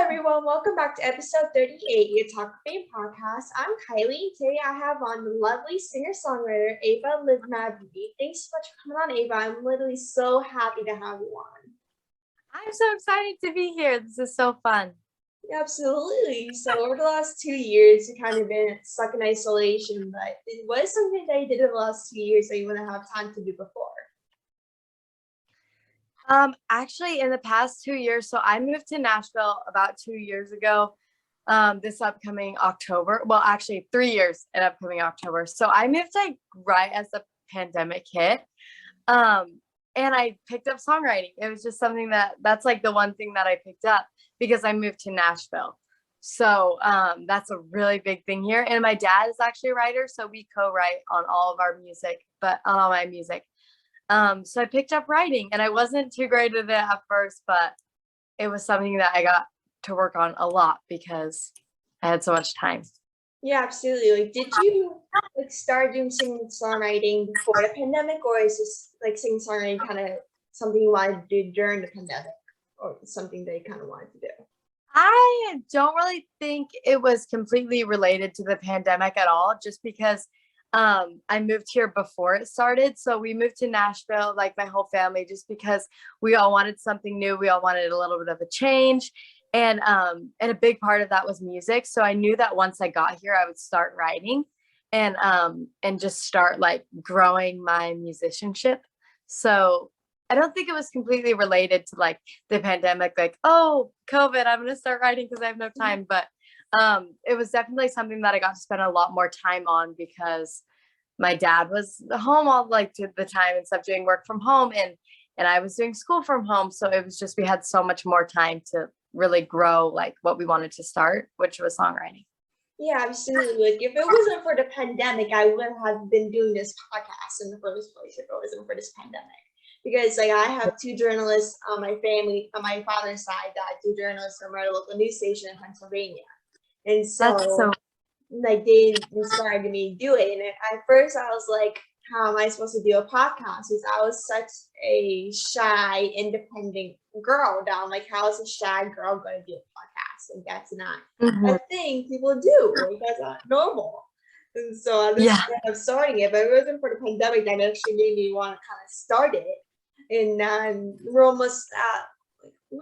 everyone, welcome back to episode 38 of your Talkoffamepod podcast. I'm Kylie. Today I have on the lovely singer-songwriter Ava Liv Mabry. Thanks so much for coming on, Ava. I'm literally so happy to have you on. I'm so excited to be here. This is so fun. Yeah, absolutely. So over the last 2 years, you've kind of been stuck in isolation, but what is something that you did in the last 2 years that you wouldn't have time to do before? Actually in the past 2 years, so I moved to Nashville about 2 years ago, this upcoming October. Well, actually 3 years in upcoming October. So I moved like right as the pandemic hit. And I picked up songwriting. It was just something that's like the one thing that I picked up because I moved to Nashville. So that's a really big thing here. And my dad is actually a writer, so we co-write on all of our music, but on all my music. So I picked up writing and I wasn't too great at it at first, but it was something that I got to work on a lot because I had so much time. Yeah, absolutely. Like, did you start doing singing songwriting before the pandemic, or is this like singing songwriting kind of something you wanted to do during the pandemic, or something that you kind of wanted to do? I don't really think it was completely related to the pandemic at all, just because I moved here before it started. So we moved to Nashville, like my whole family, just because we all wanted something new. We all wanted a little bit of a change. And a big part of that was music. So I knew that once I got here, I would start writing and just start like growing my musicianship. So I don't think it was completely related to like the pandemic, like, oh, COVID, I'm going to start writing because I have no time. But it was definitely something that I got to spend a lot more time on because my dad was home all like to the time and stuff, doing work from home, and I was doing school from home. So it was just, we had so much more time to really grow like what we wanted to start, which was songwriting. Yeah, absolutely. Like, if it wasn't for the pandemic, I wouldn't have been doing this podcast in the first place if it wasn't for this pandemic. Because like I have two journalists on my family, on my father's side, that do journalists from our local news station in Pennsylvania. And so like they inspired me to do it. And at first I was like, how am I supposed to do a podcast? Because I was such a shy, independent girl down. Like, how is a shy girl going to do a podcast? Like, that's not a thing people do. Like, that's not normal. And so I just ended up starting it. But it wasn't for the pandemic that actually made me want to kind of start it. And we're almost at,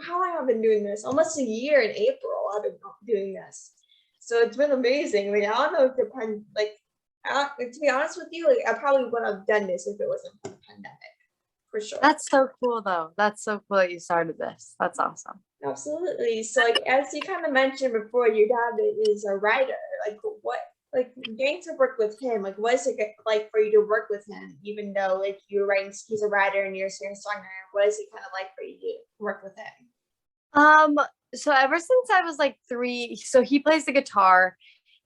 how long have I been doing this? Almost a year in April I've been doing this. So it's been amazing. Like, I don't know if to be honest with you, like, I probably wouldn't have done this if it wasn't for the pandemic, for sure. That's so cool though. That's so cool that you started this. That's awesome. Absolutely. So like, as you kind of mentioned before, your dad is a writer. Like getting to work with him, like what is it like for you to work with him, even though like you're writing, he's a writer and you're a singer-songwriter? What is it kind of like for you to work with him? So ever since I was like 3, so he plays the guitar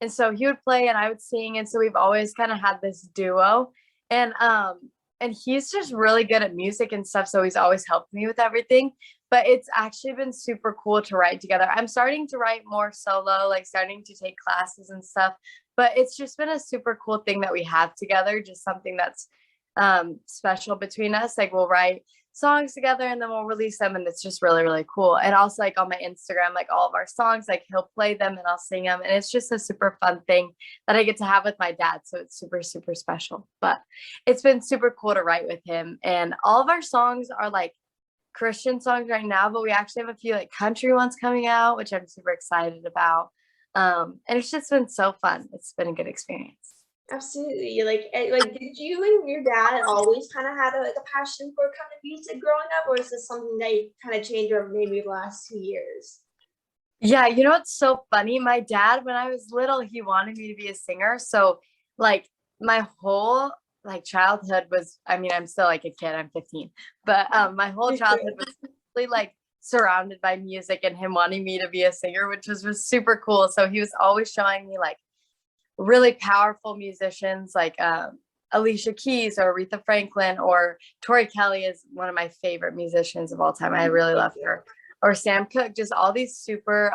and so he would play and I would sing. And so we've always kind of had this duo, and he's just really good at music and stuff. So he's always helped me with everything, but it's actually been super cool to write together. I'm starting to write more solo, like starting to take classes and stuff, but it's just been a super cool thing that we have together. Just something that's special between us. Like we'll write songs together and then we'll release them, and it's just really, really cool. And also like on my Instagram, like all of our songs, like he'll play them and I'll sing them, and it's just a super fun thing that I get to have with my dad. So it's super, super special. But it's been super cool to write with him, and all of our songs are like Christian songs right now, but we actually have a few like country ones coming out, which I'm super excited about. And it's just been so fun. It's been a good experience. Absolutely. Like did you and your dad always kind of had a passion for kind of music growing up, or is this something that you kind of changed over maybe the last 2 years? Yeah, you know what's so funny? My dad, when I was little, he wanted me to be a singer. So like my whole like childhood was, I mean, I'm still like a kid, I'm 15, but my whole childhood was really like surrounded by music and him wanting me to be a singer, which was super cool. So he was always showing me like really powerful musicians like Alicia Keys or Aretha Franklin, or Tori Kelly is one of my favorite musicians of all time. I really love her. Or Sam Cooke, just all these super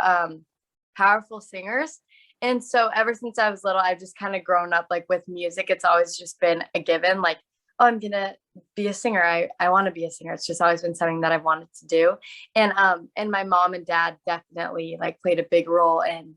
powerful singers. And so ever since I was little, I've just kind of grown up like with music. It's always just been a given. Like, oh, I'm gonna be a singer. I want to be a singer. It's just always been something that I've wanted to do. And my mom and dad definitely like played a big role in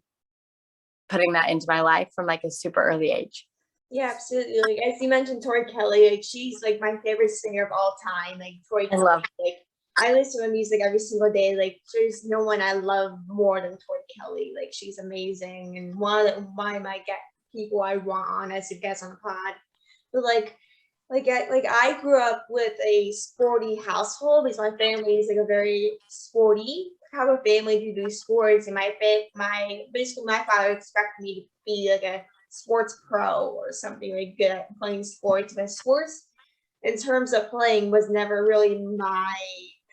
putting that into my life from like a super early age. Yeah, absolutely. Like as you mentioned, Tori Kelly, like she's like my favorite singer of all time. Like Tori I Kelly, love like I listen to her music every single day. Like there's no one I love more than Tori Kelly. Like she's amazing and one of my get people I want on as a guest on the pod. But I grew up with a sporty household because my family is like a very sporty type of family to do sports, and basically my father expected me to be like a sports pro or something like good at playing sports. But sports, in terms of playing, was never really my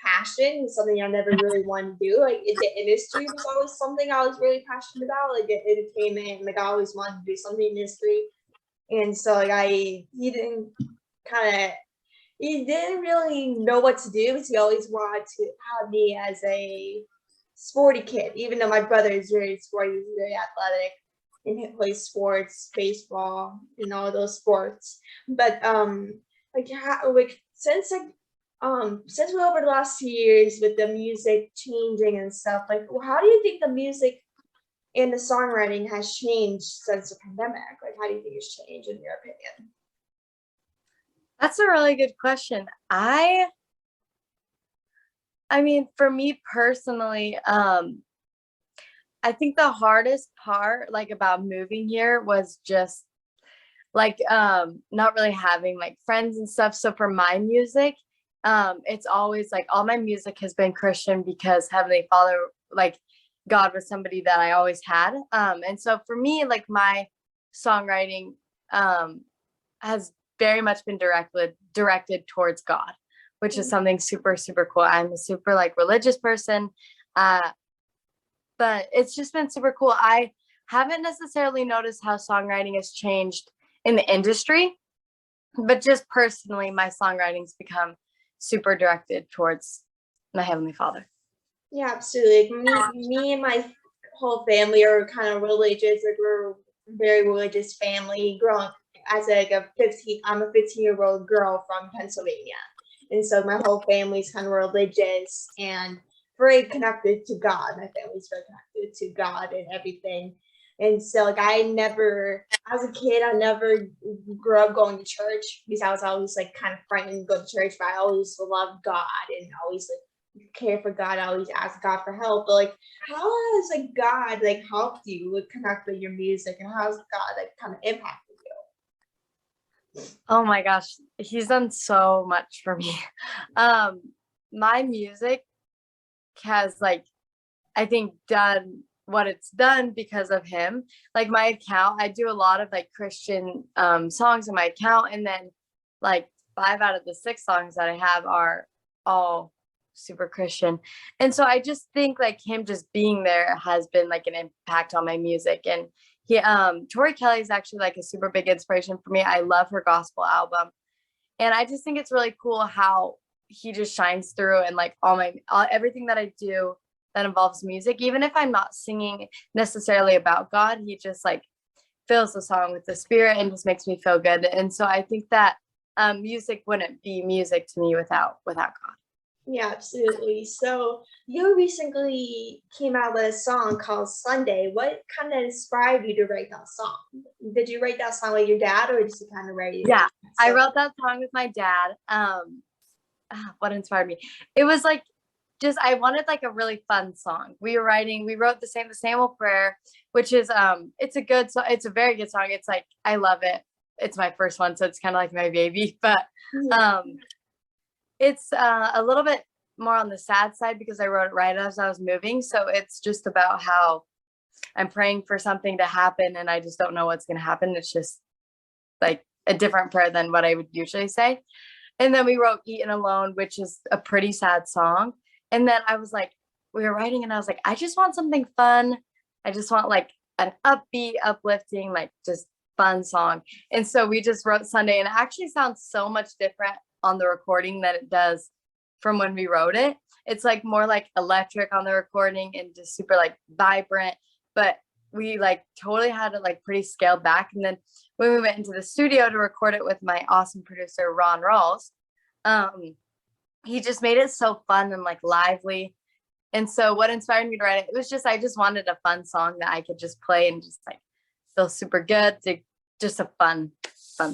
passion. Something I never really wanted to do. Like the industry was always something I was really passionate about, like the entertainment. Like I always wanted to do something in industry, and so like he didn't really know what to do because he always wanted to have me as a sporty kid, even though my brother is very sporty, he's very athletic and he plays sports, baseball, and all those sports. But since we're over the last few years with the music changing and stuff, like how do you think the music and the songwriting has changed since the pandemic? Like how do you think it's changed in your opinion? That's a really good question. I mean, for me personally, I think the hardest part like about moving here was just like not really having like friends and stuff. So for my music, it's always like all my music has been Christian because Heavenly Father, like God was somebody that I always had. And so for me, like my songwriting has very much been directed towards God, which is something super, super cool. I'm a super like religious person. But it's just been super cool. I haven't necessarily noticed how songwriting has changed in the industry, but just personally, my songwriting's become super directed towards my Heavenly Father. Yeah, absolutely. Me and my whole family are kind of religious. Like we're a very religious family. Growing as like I'm a 15-year-old girl from Pennsylvania, and so my whole family's kind of religious and very connected to God. My family's very connected to God and everything. And so like as a kid, I never grew up going to church because I was always like kind of frightened to go to church, but I always loved God and always like care for God. I always ask God for help. But like how has like God like helped you with connect with your music, and how has God like kind of impacted you? Oh my gosh, he's done so much for me. My music has like I think done what it's done because of him. Like my account, I do a lot of like Christian songs on my account, and then like 5 out of the 6 songs that I have are all super Christian. And so I just think like him just being there has been like an impact on my music. And Tori Kelly is actually like a super big inspiration for me. I love her gospel album. And I just think it's really cool how he just shines through, and like everything that I do that involves music, even if I'm not singing necessarily about God, he just like fills the song with the spirit and just makes me feel good. And so I think that music wouldn't be music to me without God. Yeah, absolutely. So you recently came out with a song called Sunday. What kind of inspired you to write that song? Did you write that song with your dad, or just kind of write it? Yeah, I wrote that song with my dad. What inspired me? It was like just I wanted like a really fun song. We wrote the same old prayer, which is it's a good song. It's a very good song. It's like I love it. It's my first one, so it's kind of like my baby. But it's a little bit more on the sad side because I wrote it right as I was moving. So it's just about how I'm praying for something to happen and I just don't know what's going to happen. It's just like a different prayer than what I would usually say. And then we wrote Eaten Alone, which is a pretty sad song. And then I was like, we were writing and I was like, I just want something fun. I just want like an upbeat, uplifting, like just fun song. And so we just wrote Sunday, and it actually sounds so much different on the recording than it does from when we wrote it. It's like more like electric on the recording and just super like vibrant. But we like totally had it like pretty scaled back. And then when we went into the studio to record it with my awesome producer, Ron Rawls, he just made it so fun and like lively. And so what inspired me to write it, it was just, I just wanted a fun song that I could just play and just like feel super good. Just a fun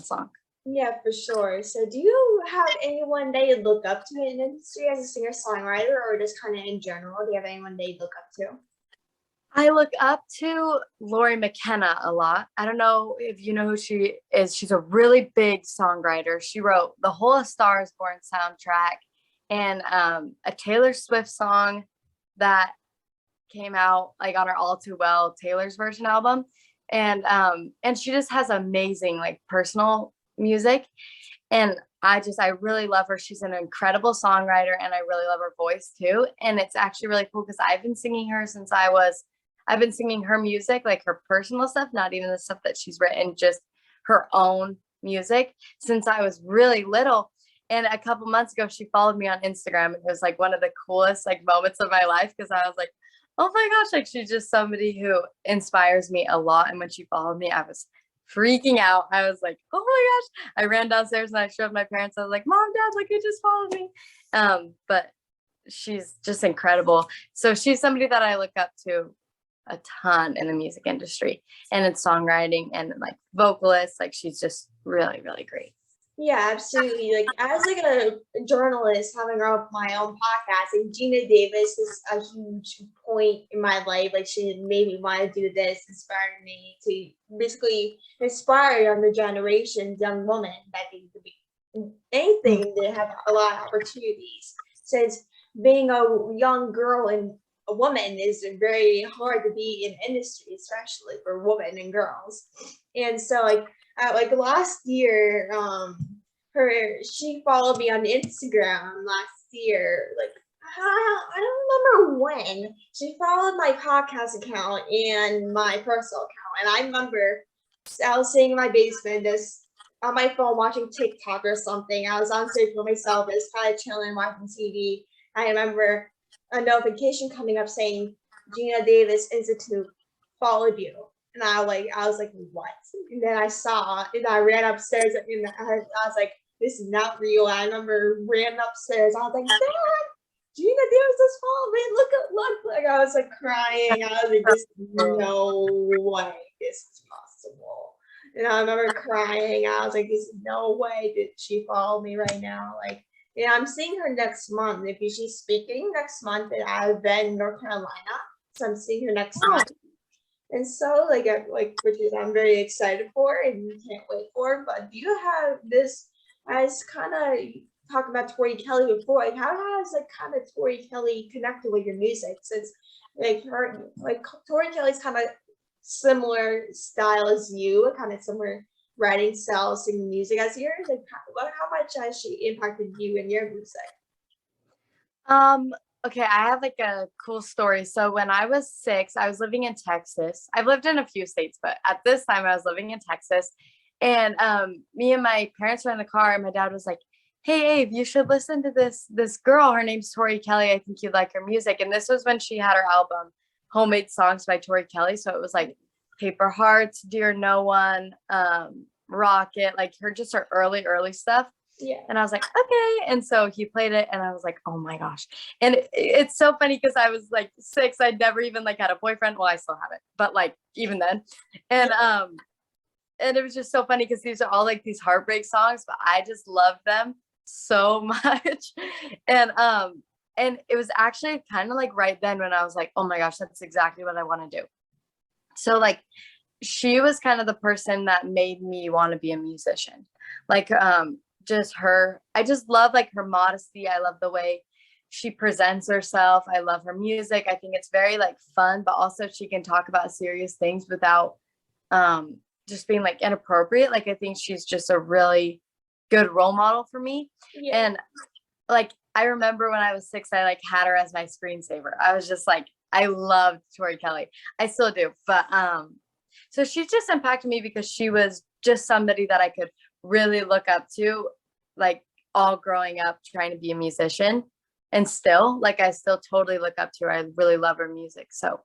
song. Yeah, for sure. So do you have anyone that you look up to in the industry as a singer-songwriter, or just kind of in general? Do you have anyone that you look up to? I look up to Lori McKenna a lot. I don't know if you know who she is. She's a really big songwriter. She wrote the whole A Star Is Born soundtrack and a Taylor Swift song that came out like on her All Too Well Taylor's version album. And she just has amazing like personal music. And I really love her. She's an incredible songwriter and I really love her voice too. And it's actually really cool because I've been singing her music, like her personal stuff, not even the stuff that she's written, just her own music since I was really little. And a couple months ago, she followed me on Instagram. It was like one of the coolest like moments of my life because I was like, oh my gosh, like she's just somebody who inspires me a lot. And when she followed me, I was freaking out. I was like, oh my gosh. I ran downstairs and I showed my parents. I was like, Mom, Dad, like you just followed me. But she's just incredible. So she's somebody that I look up to a ton in the music industry and in songwriting and like vocalists. Like she's just really, really great. Yeah, absolutely. Like as like a journalist having my own podcast, and Gina Davis is a huge point in my life. Like she made me want to do this, inspired me to basically inspire younger generations, young women that they could be anything, they have a lot of opportunities. Since being a young girl and a woman is very hard to be in industry, especially for women and girls. And so like last year, she followed me on Instagram last year. Like I don't remember when. She followed my podcast account and my personal account, and I remember I was sitting in my basement, just on my phone watching TikTok or something. I was on stage for myself, just kind of chilling, watching TV. I remember a notification coming up saying Gina Davis Institute followed you. And I was like, what? And then I saw, and I ran upstairs, and I was like, this is not real. I remember ran upstairs. I was like, Dad, Gina Davis just followed me. Look. Like I was like crying. I was like, this is no way this is possible. And I remember crying. I was like, there's no way did she follow me right now. Like, yeah, I'm seeing her next month. If she's speaking next month at Bend, North Carolina. So I'm seeing her next month. And so which is I'm very excited for and can't wait for. But do you have this as kind of talking about Tori Kelly before? Like how has like kind of Tori Kelly connected with your music? Since like Tori Kelly's kind of similar style as you, kind of similar writing style, singing music as yours. Like how much has she impacted you in your music? Okay, I have like a cool story. So when I was 6, I was living in Texas. I've lived in a few states, but at this time I was living in Texas. And me and my parents were in the car, and my dad was like, hey, Ave, you should listen to this girl. Her name's Tori Kelly. I think you'd like her music. And this was when she had her album, Homemade Songs by Tori Kelly. So it was like Paper Hearts, Dear No One, Rocket, like her early stuff. Yeah. And I was like, okay. And so he played it and I was like, oh my gosh. And it's so funny because I was like 6. I'd never even like had a boyfriend. Well, I still have it, but like even then. And it was just so funny because these are all like these heartbreak songs, but I just love them so much. And it was actually kind of like right then when I was like, oh my gosh, that's exactly what I want to do. So like she was kind of the person that made me want to be a musician. Like just her, I just love like her modesty. I love the way she presents herself. I love her music. I think it's very like fun, but also she can talk about serious things without just being like inappropriate. Like I think she's just a really good role model for me. Yeah. And like I remember when I was 6, I like had her as my screensaver. I was just like, I loved Tori Kelly. I still do, but so she just impacted me because she was just somebody that I could really look up to, like all growing up trying to be a musician. And still, like I still totally look up to her. I really love her music. So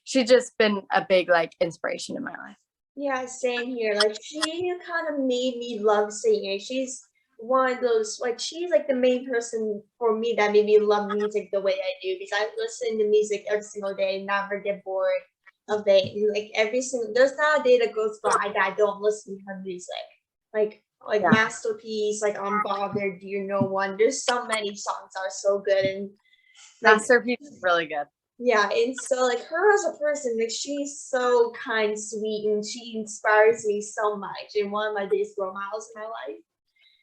she's just been a big like inspiration in my life. Yeah, same here. Like she kind of made me love singing. She's one of those, like she's like the main person for me that made me love music the way I do, because I listen to music every single day, never get bored of it. And, like every single, there's not a day that goes by that I don't listen to her music. Like Yeah. Masterpiece, like Unbothered, Do You Know One. There's so many songs that are so good, and like Masterpiece is really good. yeah, and so like her as a person, like she's so kind, sweet, and she inspires me so much. And one of my biggest role models in my life.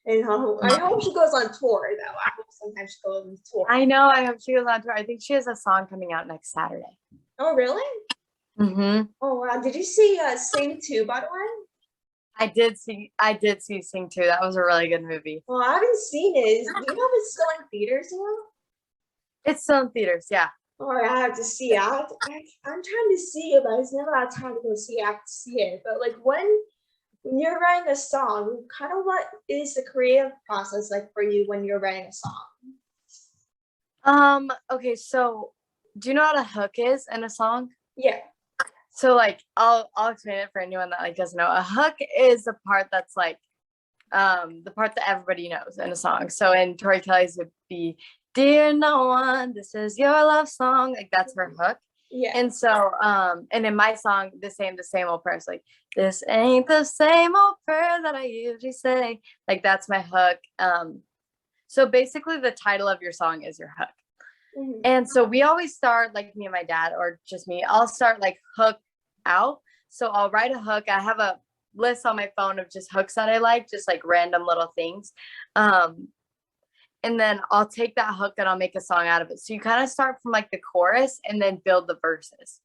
And I hope she goes on tour though. I hope sometimes she goes on tour. I know. I hope she goes on tour. I think she has a song coming out next Saturday. Oh really? Mm-hmm. Oh wow! Did you see Sing 2, by the way? I did see Sing 2. That was a really good movie. Well, I haven't seen it. Do you know if it's still in theaters now? It's still in theaters, yeah. Or I have to see it. I'm trying to see it, but I just never had time to go see it. I have to see it. But like when you're writing a song, kind of what is the creative process like for you when you're writing a song? Okay, so do you know what a hook is in a song? Yeah. So like I'll explain it for anyone that like doesn't know. A hook is the part that's like the part that everybody knows in a song. So in Tori Kelly's would be "Dear No One, this is your love song." Like that's her hook. Yeah. And so and in my song, the same old prayer. It's like, "This ain't the same old prayer that I usually say." Like that's my hook. So basically the title of your song is your hook. Mm-hmm. And so we always start, like me and my dad, or just me, I'll start like hook out. So I'll write a hook. I have a list on my phone of just hooks that I like, just like random little things. And then I'll take that hook and I'll make a song out of it. So you kind of start from like the chorus and then build the verses.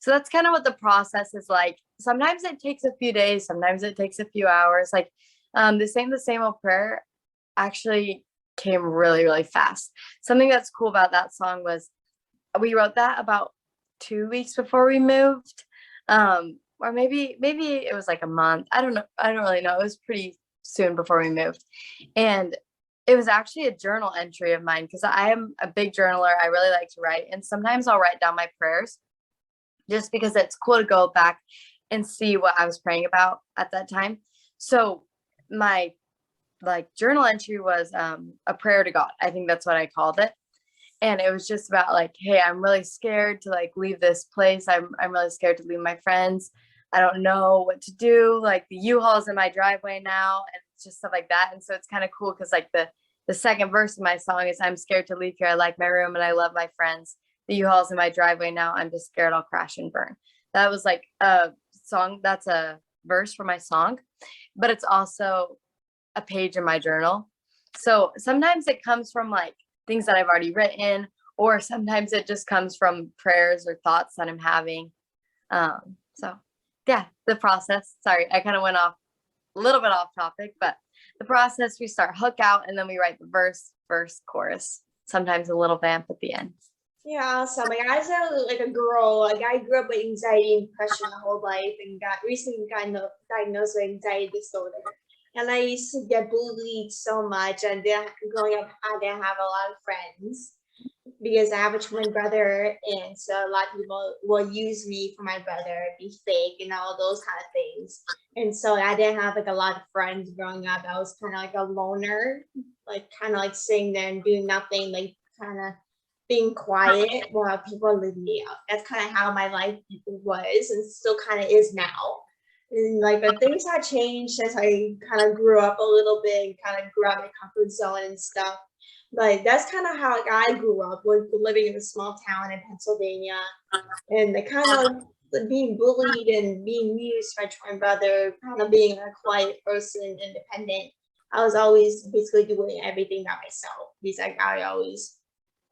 So that's kind of what the process is like. Sometimes it takes a few days, sometimes it takes a few hours. Like the same old prayer actually came really, really fast. Something that's cool about that song was we wrote that about 2 weeks before we moved. Or maybe it was like a month. I don't know. I don't really know. It was pretty soon before we moved. And it was actually a journal entry of mine because I am a big journaler. I really like to write. And sometimes I'll write down my prayers just because it's cool to go back and see what I was praying about at that time. So my like journal entry was a prayer to God. I think that's what I called it. And it was just about like, hey, I'm really scared to like leave this place. I'm really scared to leave my friends. I don't know what to do. Like the U-Haul's in my driveway now, and it's just stuff like that. And so it's kind of cool because like the second verse of my song is, I'm scared to leave here. I like my room and I love my friends. The U-Haul's in my driveway now. I'm just scared I'll crash and burn. That was like a song. That's a verse for my song, but it's also a page in my journal. So sometimes it comes from like things that I've already written, or sometimes it just comes from prayers or thoughts that I'm having. So yeah, the process, sorry, I kind of went off a little bit off topic, but the process, we start hook out and then we write the verse, chorus, sometimes a little vamp at the end. Yeah, awesome. Like as a girl, like I grew up with anxiety and depression my whole life, and recently got diagnosed with anxiety disorder. And I used to get bullied so much, and then growing up, I didn't have a lot of friends because I have a twin brother, and so a lot of people will use me for my brother, be fake, and all those kind of things. And so I didn't have like a lot of friends growing up. I was kind of like a loner, like kind of like sitting there and doing nothing, like kind of being quiet while people live me up. That's kind of how my life was, and still kind of is now. And like, but things have changed as I kind of grew up a little bit and kind of grew out my comfort zone and stuff. But that's kind of how like, I grew up, with living in a small town in Pennsylvania, and the kind of being bullied and being used by my brother, kind of being a quiet person, independent. I was always basically doing everything by myself because like I always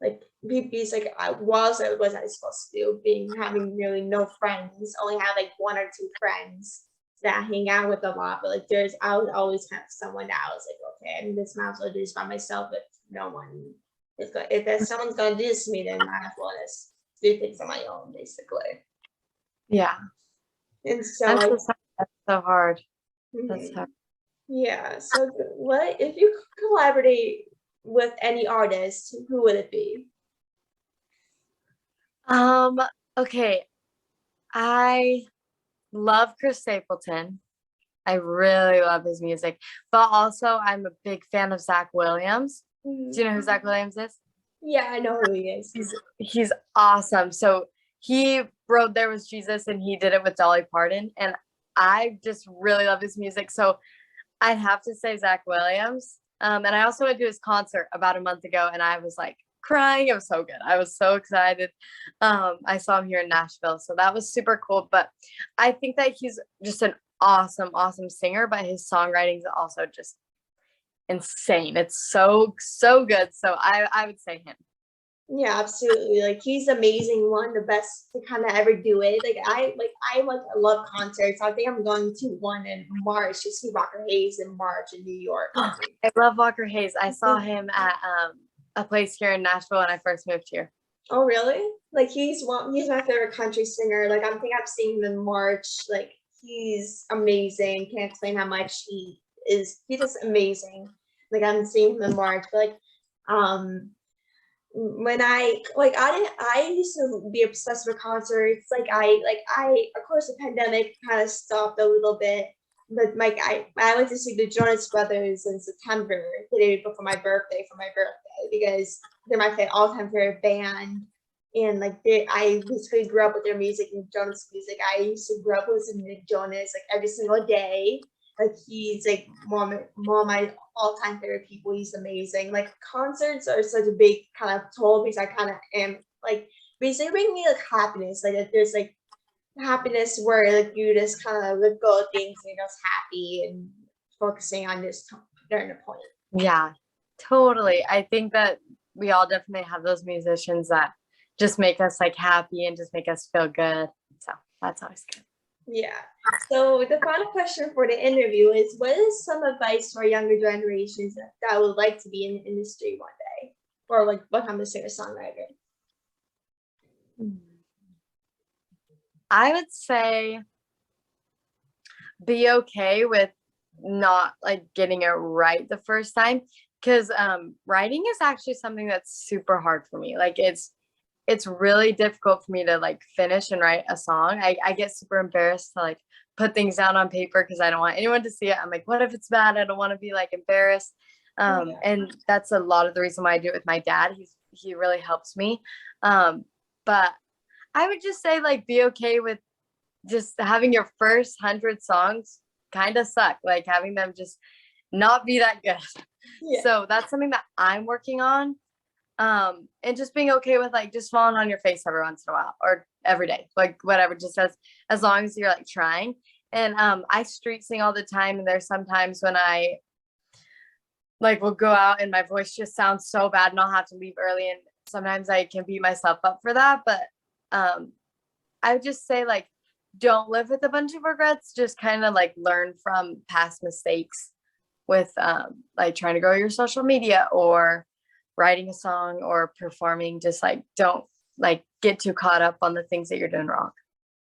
like because like what was I supposed to do? Having really no friends, only have like one or two friends that I hang out with a lot. But like I would always have someone that I was like, okay, I'm just might as well do this by myself. If no one is going, if someone's gonna do this to me, then I might as well just do things on my own, basically. Yeah. And so I'm like, so sorry. That's so hard. mm-hmm. That's hard. Yeah. So what if you could collaborate with any artist, who would it be? Okay, I love Chris Stapleton. I really love his music, but also I'm a big fan of Zach Williams. Do you know who Zach Williams is? Yeah, I know who he is. He's awesome. So he wrote There Was Jesus and he did it with Dolly Parton. And I just really love his music. So I'd have to say Zach Williams. And I also went to his concert about a month ago and I was like crying. It was so good. I was so excited. I saw him here in Nashville. So that was super cool. But I think that he's just an awesome, awesome singer, but his songwriting is also just insane. It's so, so good. So I would say him. Yeah, absolutely. Like he's amazing, one of the best to kind of ever do it. I love concerts. I think I'm going to one in March to see Rocker Hayes in March in New York. I love Walker Hayes. I saw him at a place here in Nashville when I first moved here. Oh really? Like he's my favorite country singer. Like I'm seeing him in March. Like he's amazing. Can't explain how much he is. He's just amazing. Like I'm seeing him in March. But when I used to be obsessed with concerts. Of course the pandemic kind of stopped a little bit, but I went to see the Jonas Brothers in September, the day before my birthday, because they're my all-time favorite band. And I basically grew up with their music and Jonas music. I used to grow up listening to Jonas like every single day. Like he's like one of my all-time favorite people. He's amazing. Like concerts are such a big kind of toll because I kind of am like basically bring me like happiness. Like there's like happiness where like you just kind of let go of things and you're just happy and focusing on this during the point. Yeah, totally. I think that we all definitely have those musicians that just make us like happy and just make us feel good. So that's always good. Yeah. So the final question for the interview is, what is some advice for younger generations that would like to be in the industry one day, or like become a singer-songwriter? I would say be okay with not like getting it right the first time, because writing is actually something that's super hard for me. Like it's really difficult for me to like finish and write a song. I get super embarrassed to like put things down on paper because I don't want anyone to see it. I'm like, what if it's bad? I don't want to be like embarrassed. And that's a lot of the reason why I do it with my dad. He really helps me. But I would just say like be okay with just having your first 100 songs kind of suck, like having them just not be that good. Yeah. So that's something that I'm working on. And just being okay with like just falling on your face every once in a while or every day, like whatever, just as long as you're like trying. And I street sing all the time, and there's sometimes when I like will go out and my voice just sounds so bad and I'll have to leave early, and sometimes I can beat myself up for that. But I would just say like don't live with a bunch of regrets, just kind of like learn from past mistakes with like trying to grow your social media or writing a song or performing. Just like don't like get too caught up on the things that you're doing wrong.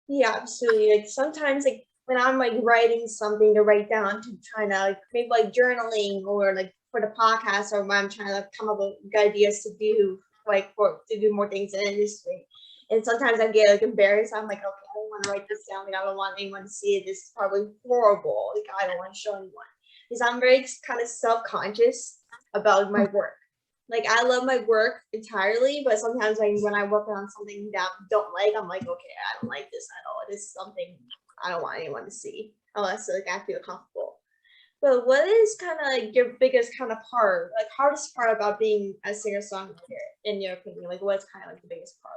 Yeah, absolutely. Like sometimes like when I'm like writing something to write down, to trying to like maybe like journaling or like for the podcast, or when I'm trying to like come up with good ideas to do to do more things in the industry. And sometimes I get like embarrassed. I'm like, okay, I don't want to write this down. Like I don't want anyone to see it. This is probably horrible. Like I don't want to show anyone. Because I'm very kind of self-conscious about my work. Like I love my work entirely, but sometimes like when I work on something that I don't like, I'm like, okay, I don't like this at all. This is something I don't want anyone to see unless like I feel comfortable. But what is kind of like your biggest kind of part, like hardest part about being a singer-songwriter in your opinion? Like what's kind of like the biggest part?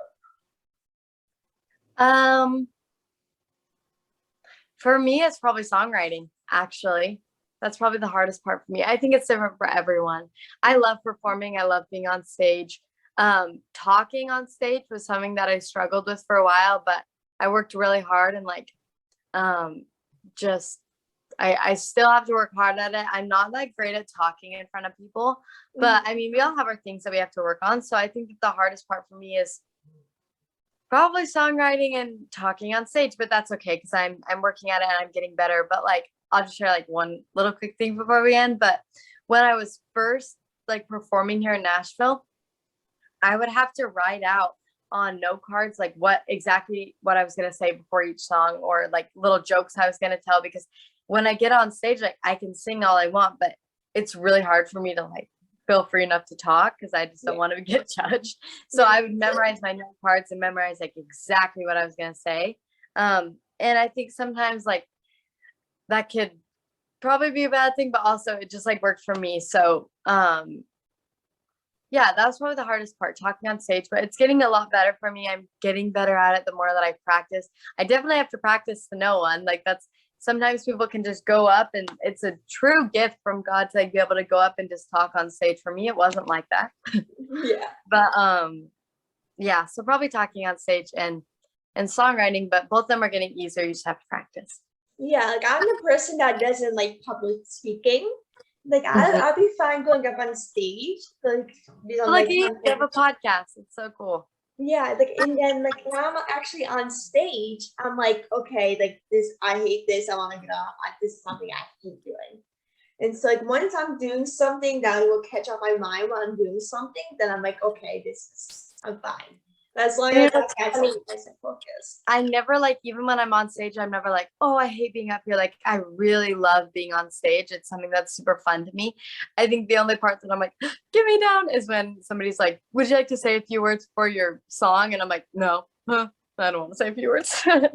For me, it's probably songwriting, actually. That's probably the hardest part for me. I think it's different for everyone. I love performing. I love being on stage. Talking on stage was something that I struggled with for a while, but I worked really hard and like just I still have to work hard at it. I'm not like great at talking in front of people, but I mean, we all have our things that we have to work on. So I think that the hardest part for me is probably songwriting and talking on stage, but that's okay because I'm working at it and I'm getting better. But like I'll just share like one little quick thing before we end. But when I was first like performing here in Nashville, I would have to write out on note cards, like what I was going to say before each song, or like little jokes I was going to tell, because when I get on stage, like I can sing all I want, but it's really hard for me to like feel free enough to talk because I just don't want to get judged. So I would memorize my note cards and memorize like exactly what I was going to say. And I think sometimes like that could probably be a bad thing, but also it just like worked for me. So yeah, that was probably the hardest part, talking on stage, but it's getting a lot better for me. I'm getting better at it the more that I practice. I definitely have to practice to no one. Like that's, sometimes people can just go up, and it's a true gift from God to like be able to go up and just talk on stage. For me, it wasn't like that. Yeah. But yeah, so probably talking on stage and songwriting, but both of them are getting easier. You just have to practice. Yeah, like I'm the person that doesn't like public speaking. Like I'll be fine going up on stage, like Like you have a podcast. It's so cool. Yeah, like and then like when I'm actually on stage, I'm like, okay, like this, I hate this. I want to get off. This is something I hate doing. And so like once I'm doing something that will catch up my mind while I'm doing something, then I'm like, okay, I'm fine. But as long as I can focus. I never like, even when I'm on stage, I'm never like, oh, I hate being up here. Like I really love being on stage. It's something that's super fun to me. I think the only part that I'm like, get me down, is when somebody's like, would you like to say a few words for your song? And I'm like, no, I don't want to say a few words. Yeah,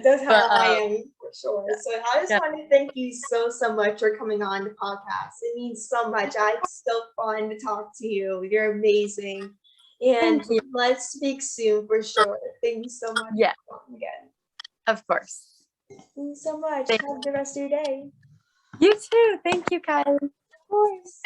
that's how I am for sure. So I just want to thank you so much for coming on the podcast. It means so much. It's so fun to talk to you. You're amazing. And let's speak soon for sure. Thank you so much. Yeah. Again. Of course. Thank you so much. Have the rest of your day. You too. Thank you, Kylie. Of course.